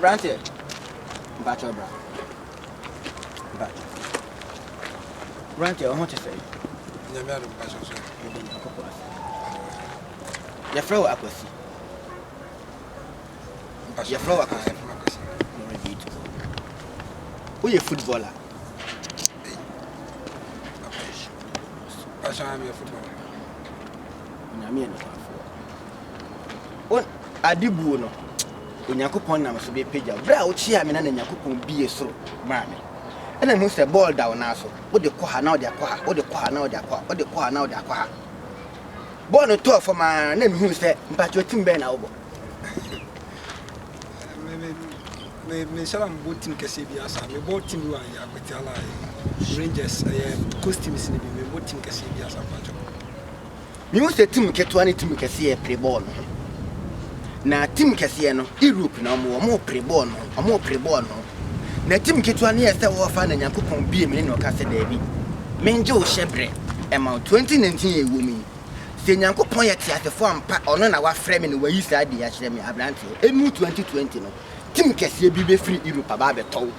Abrante. Bacho bra. Bacho. Abrante, I want to say. Never had a passion. Your flow aquasi. Your flow aquasi. Who is a footballer? Passion, I'm a footballer. What Adibu no? When Yakupon was to be paid, brow chairman and Yakupon be a so, mammy. And then who's the ball down also? What the Quaha now, their Quaha, what the Quaha now, their Quaha, what the Quaha now, their Quaha. Born a tour for my name, who said, but your team Ben Albo. Me shall am voting Cassibias, I'm voting you are with Rangers, costumes in the voting Cassibias. You say Tim Ketuani Tim Cassia pre-born. Now Tim Cassiano, Europe no more pre-born, or more pre-born. Now Tim Ketuani is the orphan and Yakupon be a man or Casa Davy. Menjo Shebre, amount 2019 woman. Say Yakupon at the farm pack on our framing where you said the Ashemi Abrante, a new 2020. Tim Cassia be free Europe about the toll.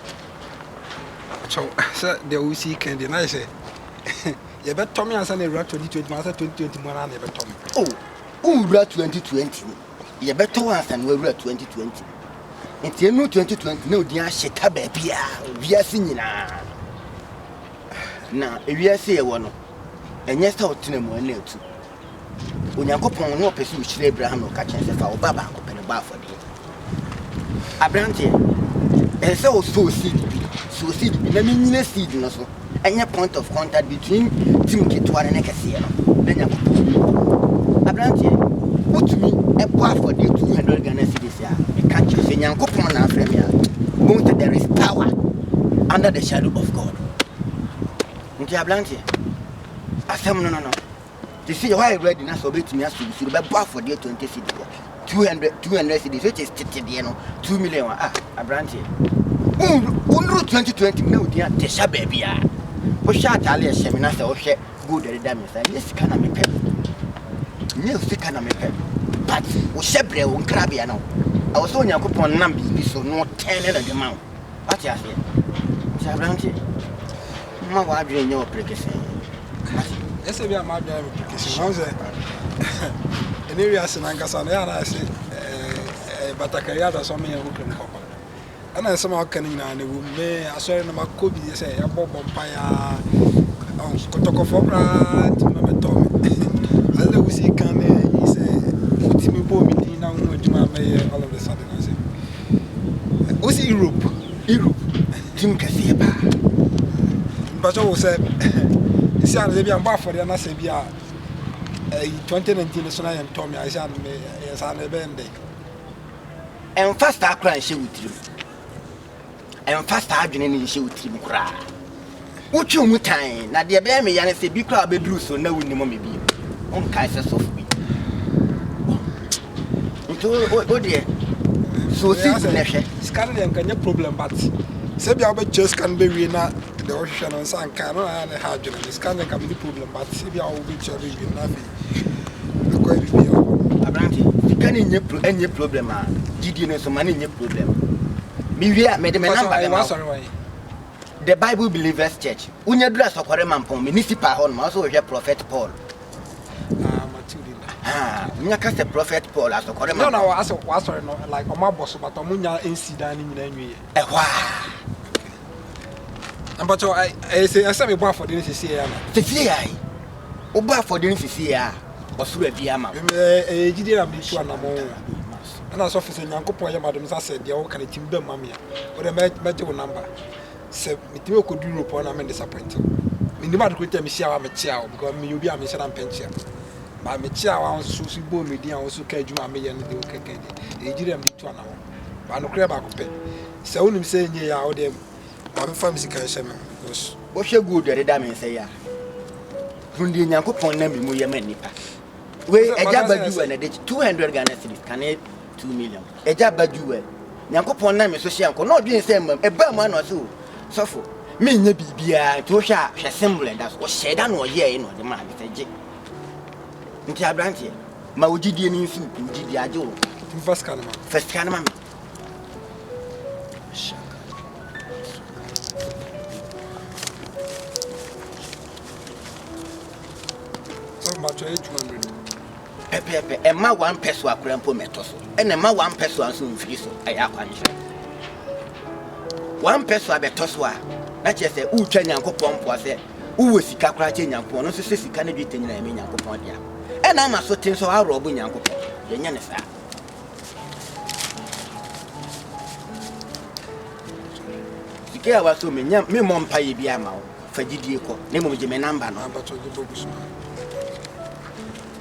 So, sir, the OC can deny say. You bet Tommy and Sunday rat 2020, 2021, and never Tommy. Oh, rat 2020. You better once and we're at 2020. It's a new 2020, no dear shit, baby. We are singing now. Now, if you are saying one, and yes, I'll tell them one too. When you go upon no pursue Abraham or catching the foul baba open a bar for you. Abrante, and so seed, let me mean a seed also. And your point of contact between Tim Ketuan and Cassiano. Then you Abrante, put to me a bar for you 200 Ghana cities. You can't just say young coupon and premier. Most there is power under the shadow of God. Into Abrante, I said, no. You see, why I read in us obey to me as to be bar for the 20 cities. 200 cities, which is 2 million. Abrante. 2020 no dear, Tesha baby. Who shot Ali Seminas or share good at the damage? Yes, can I make it? No, can I make it? But we shebre won't grab you now. I was on your coupon number, so no 10 of the amount. What you say? Abrante. My wife, you know, pregnancy. Yes, I am my driver. How's it? In areas in Ankasana, I say, but I carry out some men who can help. And I somehow can in a may I saw my Kobe say a bob on fire on Kotoko for brand, Mamma Tom. I know we see can he say, Timmy Bobby, now with my mayor all of a sudden. I say, what's Europe? Tim Cassiaba. But I said, you see, I'm a bar for the Anasabia 2019 is I am Tommy. I said, yes, I'm a band day. And fast I cry, she with you. And fast I have been she with him cry. What you time? Now, dear baby, and I say, be crowd, be Bruce, so no, no, mommy be on Kaiser softly. Oh, dear. So, Scanning can your problem, but Sabia just can be not the ocean on San Cano and a hard journey. Scanning can be the problem, but Sabia will be cherry nothing. Abrante, can any problem? Did you know some money in your problem? Me, made a number. The Bible Believers Church. When you dress or Coreman, municipal home, also hear Prophet Paul. Nyaka the Prophet Paul as a Coreman. No, I was like a boss, but Omunya incident in the but I say, I saw a bar for this year. The bar for this year. Or through a Viama. A GDM and as officer Yanko Poya, madam, I said, the old kind of timber mammy, or a magical number. So, Mitio could do upon I'm disappointed. In the matter with them, Michelle, I'm a child, because me, you be a Michelle and pension. But Michelle, I was Susie Bo, media, also came to my million, the okay, a GDM did to an hour. But no crab I could pay. So, only saying, yeah, out there, my family can say, what's your good at the damage say, yeah. From the Yanko Pon, me, Nipa. Wait, a job by you and a ditch 200 Ghana cities, can it 2 million. A job by you, Yanko Pon, name is social, not being same, a Berman or so. So for me, maybe be a to sharp, assembly, that's what said, I know, yeah, in the man, Mr. J. Into Abrante, Maudidian in soup, Gidia Joe. First Canama. pacho 200 pepe emma 1 peso akura mpo metoso ene ma 1 peso anso mfiri so aya kwanhwe 1 peso abetoso a na chese utwa nyankopon mpo ase uwo sika kura che nyankopon no so sika na bi tenyina eme nyankopon dia ena ma so tin so aro obo nyankopon yenya ne sa sika wa so me mompa ye bia ma wo fagidie ko ne mom je me number no pacho de bogus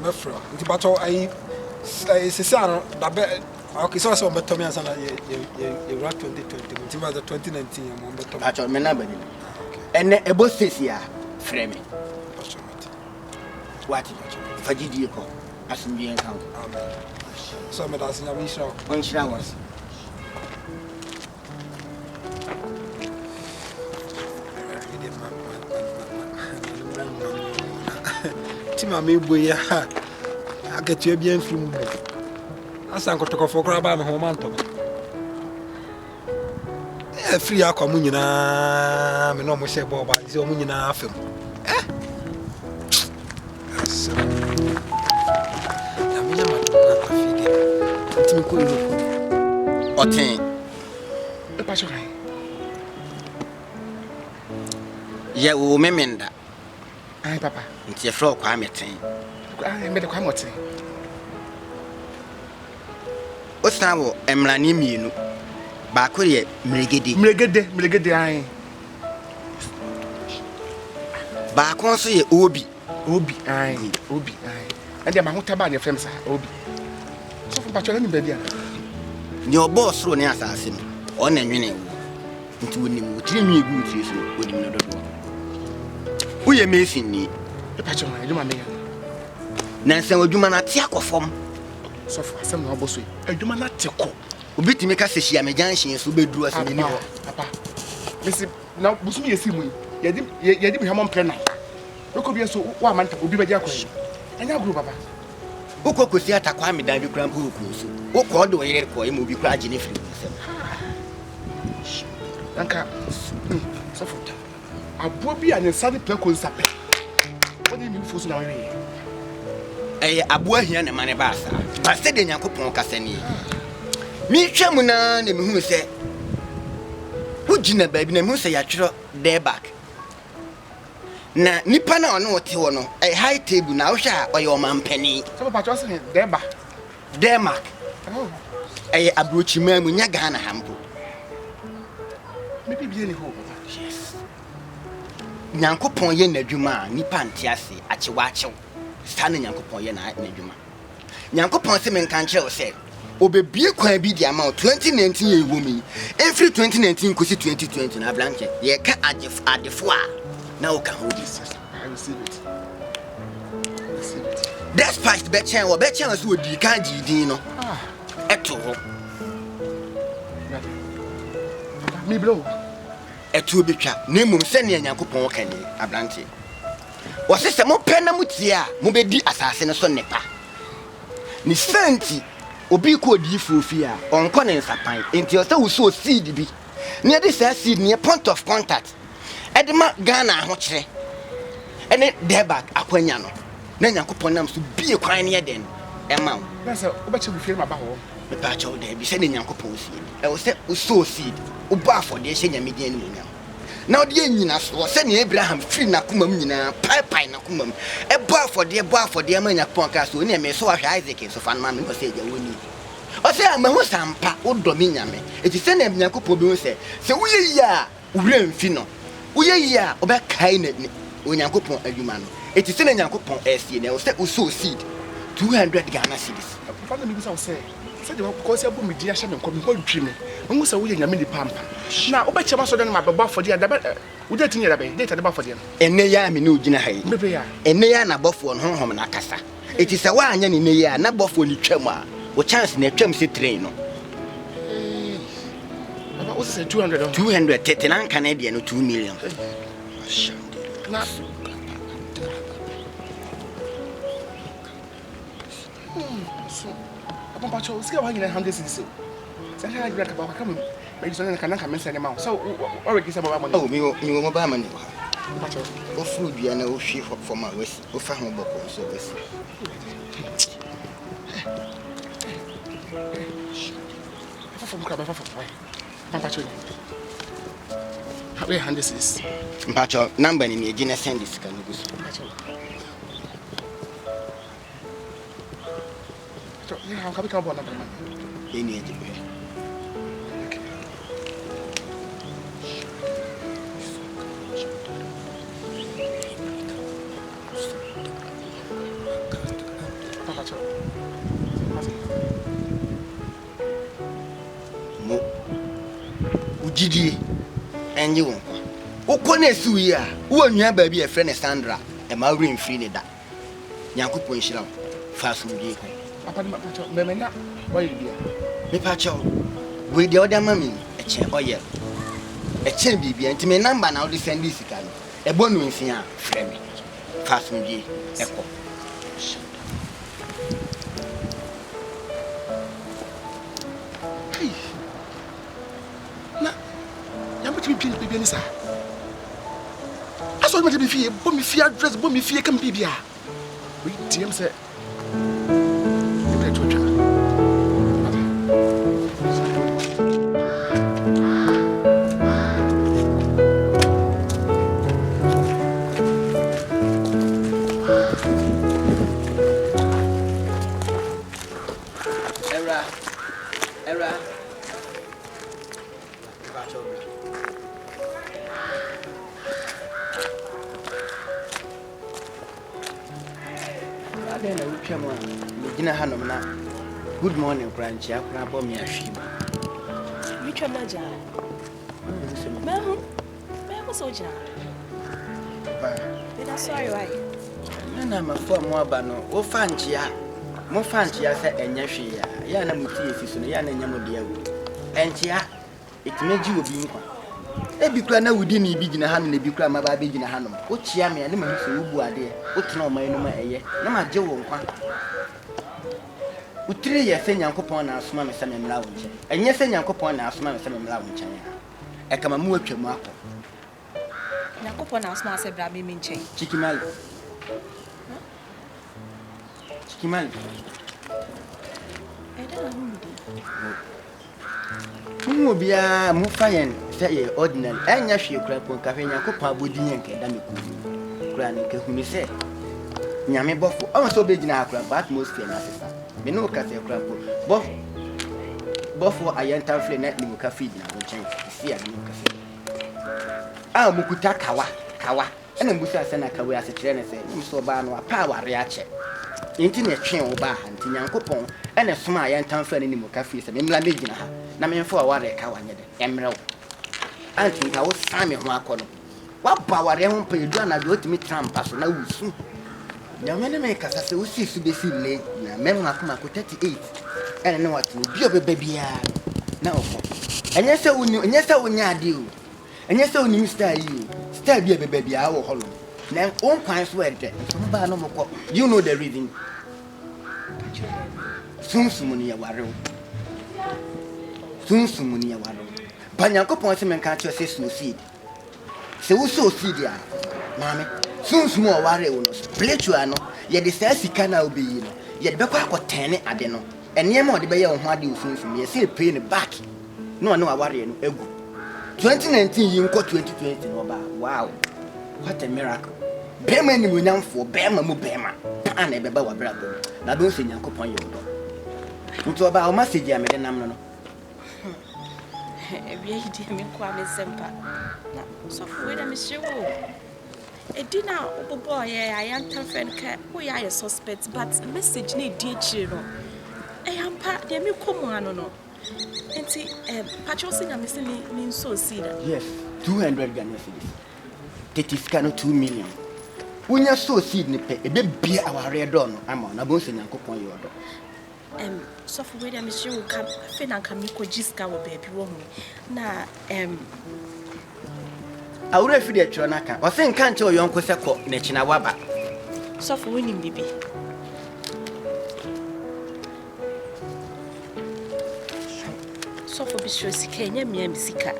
mefra nti pacho ai sisa no da be okay so so beto me ansana ye 2020 nti ba 2019 mo beto pacho me number ni ene ebo sesi a frame pacho mate wati fagidie ko asumbi en kan amen so me da sinya mi shira on shira was Tima me boya aketua bia mfiri mu asa nkotokofo kora ba me ho manto free akwa mu nyina me no mo hye bo ba zi o mu nyina afem ya me nyama na afige ntimi ko iro otin e pa shokai ye wo memenda ai papa nti e fro kwa meten ai me de kwa moten osawo emrani mienu ba ko ye mregede ai ba ko so ye obi ai and ma ho taba ne frem sa obi so for pacho ni ba dia ni obo soro ne asase no o na nwene wo nti wonim wotiri mi egu wotiri so wonim no dodo uye mesin ni e pacho ma eduma me na nsan adwuma na te akofom so for asem na oboso eduma na te ko obi timi ka se hia me janshin so beduru asem ni ho papa mesi na busumi yesi mu yedi mi hamon plan na ko bi so wa manta obi ba dia ko anya guru papa ukọ kosi atakwa me dan bi kura mpo ku so ukọ de oyere ko e mo bi kura gine firi nsem anka so for abo bi anya sade pe ko nsape wodi mi fuso na were eh abo ahia ne mane ba asa ba se de nyankopon kasani mi twam na ne mi hu se ugina ba bi na mi hu se ya twero there back na nipa na ono ote wo no high table na wo hwa oye o mampani so papa cho se deba Denmark abrochi mamu nya Ghana hampo me bibie ni ho yes nyankopon ye nadwuma nipa ntiase achewachew stane nyankopon ye na nadwuma nyankopon se men kan kire wo se obebie kwan bi di ama 2019 ye womi every 2019 kosi 2020 na blanche ye ka adefo a na o ka hold this I receive it despite be chen so odi kan jidin no eto me blow eto betwa na mum se ne nyankopon ka ni ablanche wo se mo pɛ na mutie a mo bedi asase ne so nepa ni senti obi ko di fufi a onko ne nsapan enti o se wo so seed bi ne de sa seed ne point of contact edema Ghana ho kire ene debak akwanya no na nyankopon nam so bie kwan ne den ema wo na se obache bu fie ma ba ho me pa cha wo de bi se ne nyankopon sie e wo se wo so seed wo ba for de hye nyamedien ne nyam na odi nyina so se ne Abraham free na kumam nyina pai na kumam e bo afode ma nyankopon ka so ne me so wa hwa Isaac so fa na ma me ko se ja woni o se ma hu sampa wo do me nyame eti se ne nyankopon bi hu se wo ye ya wura mfi no wo ye ya obekai na onyankopon adwuma no eti se ne nyankopon esie ne wo se wo so seed 200 Ghana cedis papa na me bi sa wo se de ko se abu me di ahye me ko ntwi me ngu se wo ye nyame ni pampa na obache ma so de no ma baba afode da wo de tinye da be data de ba afode no enne ya me ne ogina ha yi bebe ya enne ya na bofo no honhom na kasa eti se wa anya ne ne ya na bofo ni twam a wo chance na twam se train no papa wo se 200 230 na nka na de no 2 million na papa cho sia wa nyina 100 cc se ha gra ka ba ka me so na ka mensa ne ma so o re kisa baba mo oh mi wo mo ba ma ni O food bi na o hwe for my wesi. O fa ho boko so wesi. How we hand this is? Mpacho number ni me gina send this kan go so. How can we come on number man? Eni eje be. Mo ujidi enye won kwa. Ukọ na esi wi a, wo nua ba bi e frɛ ne Sandra, e ma wrin free ne da. Nyankopɔn hyira fa so bi ko. Papa ma pacho, me menya why you there? Me pacho. We the other mami e che oye. E che bibia nti me number na wo de send this sika no. E bonu nsia frɛ me. Fa so bi e ko. Baby Anissa. I saw me be fee, but me fear dress, but me fear can be bia. We DM say. Era. Na wutwa mu a gina hanom na good morning kranchi akra bɔ me ahwe ba wutwa maja me so ja ba ina sorry why na mafo mu aba no wo fanchia mo fanchia sɛ enya hwe ya na muti esi so no ya na nya mo de awu enchia itimeji obi nkwa ebi kura na wudi ni bi gina hanom na ebi kura ma ba be gina hanom wo chia me na ma hu so wo bu ade wo tena o man no ma eye na ma je wo nkwa utire ye sɛ Nyankopɔn na asoma me sɛ me mra wo nkyɛn enye sɛ Nyankopɔn na asoma me sɛ me mra wo nkyɛn a ekama mu atwa mu akɔ Nyankopɔn na asoma sɛ bra me nkyɛn Chikimali mu bia mu fayen sɛ ye ordinary enya hwe kura pon ka hwe Nyankopɔn abodi nyenke da me ku kura ne ka hunu sɛ nyame bɔfo ɔmo sɛ obegyina akura pa atmosphere na sesa me no ka sɛ kura po bɔfo ayenta fle na ni ka feed na nkyɛn si a ni ka sɛ mu kuta kawa ɛna mbusa sɛ na kawa ase kyerɛ ne sɛ nim so ba no apa aware akyɛ enti na twen wo ba ha nti Nyankopɔn ɛna soma ayenta fle ni mu ka feed sɛ me mla me gyina ha na me mfo aware ka wanyɛ de emrew anti nka wo same ho akɔ no wa ba aware ho pa edu na de otimi trampa so na wusu na me me kasa sɛ wo si su be si le na me ma ko 38 ɛna ne wat no bi obeba bia na ofo ɛnyɛ sɛ wo nya ade o ɛnyɛ sɛ wo nim star yi star bi obeba bia wo holo na on kwan so ɛde so ba no mokɔ you know the reason sunsumuni ya ware ba Nyankopɔn sɛ menka kyerɛ sɛ suicide sɛ wo suicide a maame sunsum o ware wo no spiritual no ye de sa sika na obeyi no ye de bekɔ akɔtɛne ade no ɛne ma ɔde bɛyɛ wo ho ade wo sunsum ye sɛ pay ne back no na ware no egu 2019 yi nkɔ 2020 no ba wow what a miracle bema ni munyamfo bema mu bema pa na ɛbɛba wa bra go na do sɛ Nyankopɔn yɛ wo nto ba o message ya me de nam no ebia hidi me kwa me sempa na so for we me shewo edina obobo ye ayanta friend ka wo ya ye suspect but message na edi akire no eyampa de me komu ano no enti patcho sinya me se ni so sida yes 200 Ghana cedis tetifika no 2 million wonya so seed ne pe ebe bia aware do no ama na bo se Nyankopɔn yɛ odo so for we me shewo ka fe na ka me ko jiska wo baabi wo ho na awura fi de twro naka o se nka nche oyonko se kɔ na kina waba so for we nim bibi so for bisho sika nya mia misika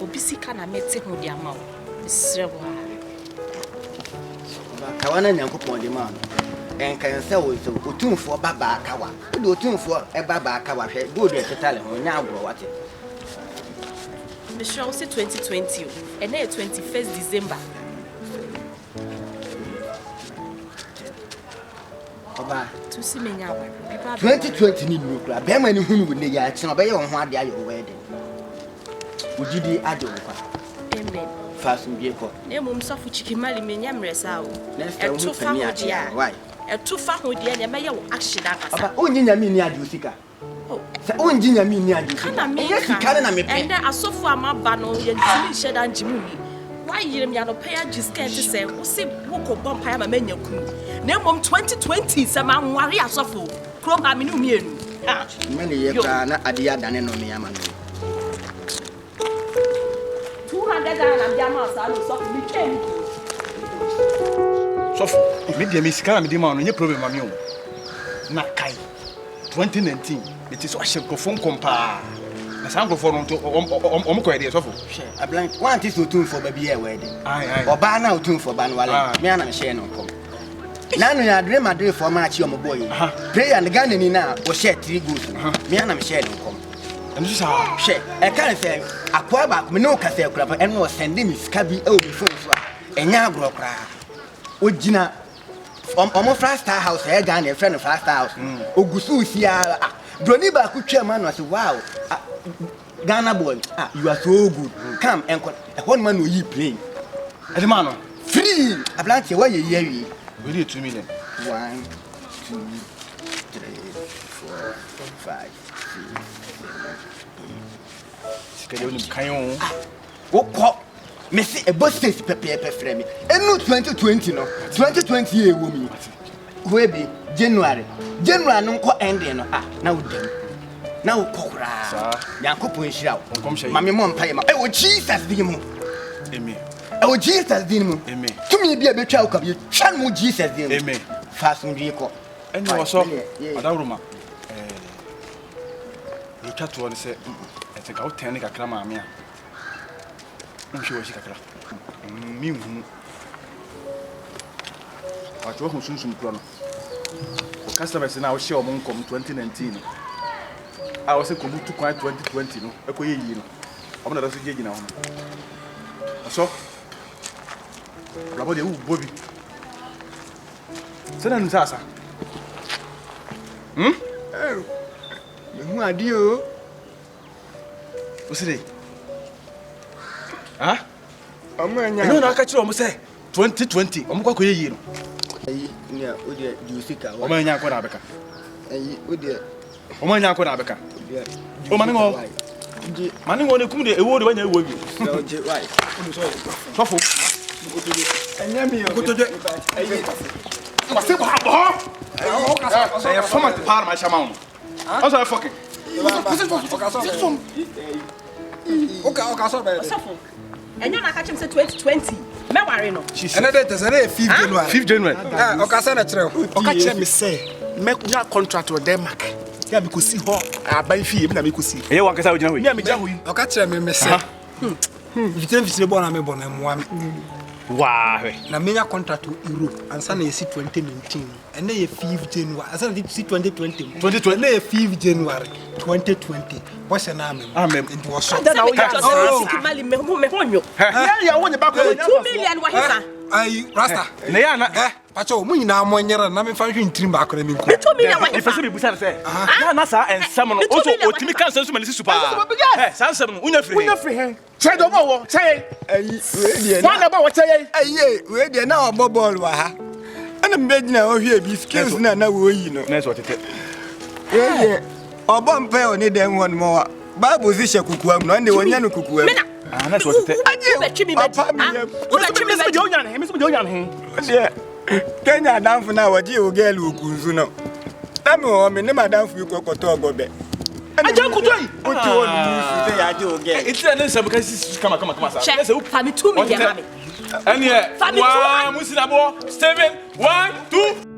obi sika na mete ho di ama wo srewa kawana nyankopon de ma no enkan se wo so otumfo baba akawa wo de otumfo e baba akawa hwe gold e totale ho nya agro wate me sure say 2020 and then 21st December oba to see me nya 2020 ni nu kra be ma ni hunu ne ya chi no be ye ho ade ayo wedding ugidi ade kwa amen fasun bi ko na mum so fu chikimali me nya mresa wo e to fa ho dia why e to fa ho dia na me ye wo action akasa oba onyi nyame ni ade osika se onyi nyame ni ade osika e sika na me pe ende asofu amaba no ye ntimi sheda njimu ni why yirem ya no pay skirt say wo se wo ko bompa ya ma manya kunu na mum 2020 se ma nware asofu krom ha me ni umienu ha me ye ka na ade ya dane no me ama no 200 na bia ma sa no so me ken Sofu, me dia me sika na me di ma no nye problem am yo. Na kai 2019, it is so ahye kofon kompa. Na san kofon no to om ko ede sofu. A blank one is otum for baby e wedding. Ai. Oba na otum for ban wale. Me ana me share no kom. Na no ya dream adre for ma chi omo boy. Prayer and Ghana ni na wo share 3 goals. Me ana me share no kom. Em so sa Share. E kan say akwa ba me no ka say kura pa en no send me sika bi e obi phone so a. Enya agro kura. Ogina omo Star House e Ghana e friend Star House. Ogusu sia droni ba ku twa ma no say wow. Ghana boy, you are so good. Come and one man will you playing. ede ma no Free. A blank why you hear me? we dey 2 million. 1, 2, 3, 4, 5, 6, 7, 8. Sika de onim kan o. Wo ko me see a boss face pepe frame me. Enu 2020 no. 2020 e wo mi. We be January no ko ending no. Na wo dem. Na wo kokura. Yankopon hira wo. Mame mo mpa ye ma. O Jesus din mu. Amen. O Jesus din mu. Amen. Tumi bia betwa wo ka bi. Twa mo Jesus din mu. Amen. Fasun bi ko. Eni wo so adawroma. Ye twato ne se ete ka wo ten ne kakra ma me a. Nhwe wo shi kakra. Mi hu. Wacho ho sunsun kura no. O customers na wo share o mon kom 2019. I was a commutu kwa 2020 no ekoye yi no omna da so je gina ho so rabo de u bobi sana nusasa me hu ade o usire ah amanya no na ka kire o mo se 2020 o mo kwa koye yi no ayi ni o de jusika o ma nya kwa na beka ayi o de o ma nya kwa na beka o ma ngo mani ngo ne kum de ewo de banya ewo bi so je why sofo anya mi o kotoje ayi ma se ba bo say a format par ma chama um also fucking Okay, so bad. Sofo enyo na ka chim say 2020 me ware no And then there's a 5th January. 5th January Okay, so na chere. oka kire me say me nya contract with Denmark ya bi ko si ho aban fie me na me ko si e wan kasa ogina ho ya me gina ho yi Okay, chere me say. Vitem bo na me bo na mo am. wa he Na menya contract to Europe ansa na yesi 2019 and ye 5th January ansa na yesi 2020 na ye 5th January 2020 what's your name amen it was so that now oh sikimali me honyo ya wo nye ba ko 2 million wa hisa ai rasta na ya na pacho mu nyina mo nyera na me fa hwe ntrim ba akora me nko 2 million wa e hisa fese bi busa se ya na sa ensam no oso otimi kan sensu mani super sa nsam no unya free he che do mo wo che ayi we de wa na ba wo che ye ayi we de na obo ball wa ha ana me gina o hwe bi skills na wo yi no na so tete we de obo mpa o ni dem won mo wa bible si she kukuam no ande wonya no kukuam na so tete betwi mi betwi me jo nya ne me so jo nya ne de Kenya danfu na waji o girl okunzu no tami o me ne madam fu ikokoto ogobe aja kutoi o ti o ni fu se ya je o girl it's an nsam ka kama sa say fa mi 2 million mami and yeah, 1 musinabo 7 1 2